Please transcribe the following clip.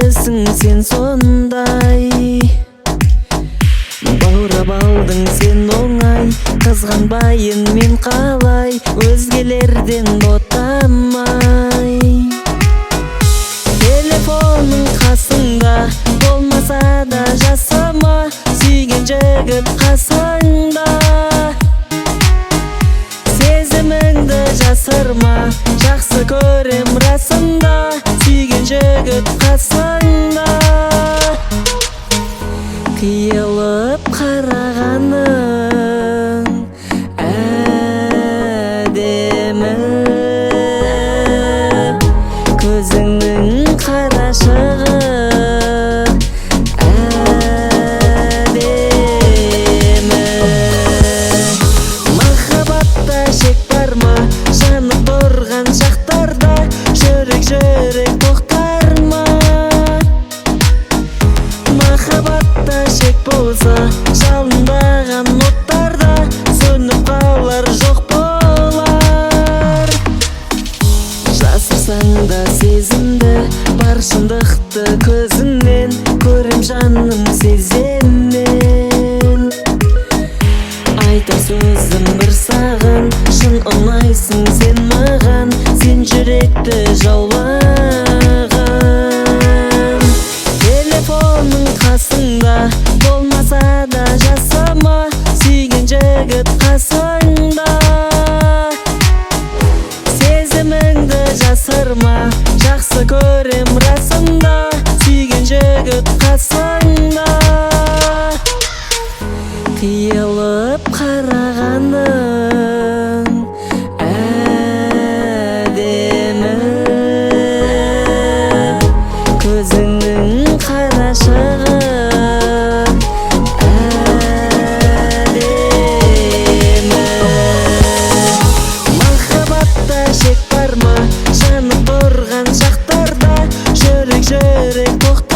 Кімдесің сен сондай, баурап алдың сен оңай. Қызғанбайын мен қалай, өзгелерден ботамай. Телефоның қасыңда болмаса да жасама, сүйген жігіт қасыңда. Сезіміңді жасырма, жақсы көрем расында, сүйген жігіт қасыңда. Қиылып қарағаның әдемі, көзіңнің қарашығы әдемі. Махаббатта шек бар ма, жанып тұрған шақтарда, жүрек тоқтар ма? Махаббатта шек болса, жалындаған оттарда, сөніп қалар жоқ болар. Жасырсаң да сезімді, бар шындықты көзіңнен, көрем жаным сеземмен. Айтар сөзім бір саған, шын ұнайсың сен маған, сен жүректі жаулаған. Телефоның қасыңда болмаса да жасама, сүйген жігіт қасыңда. Сезіміңді жасырма, жақсы көрем расында, сүйген жігіт қасыңда. Қиылып қарағаның әдемі, көзіңнің қарашығы әдемі. Махаббатта шек бар ма, жанып тұрған шақтарда, жүрек тоқтар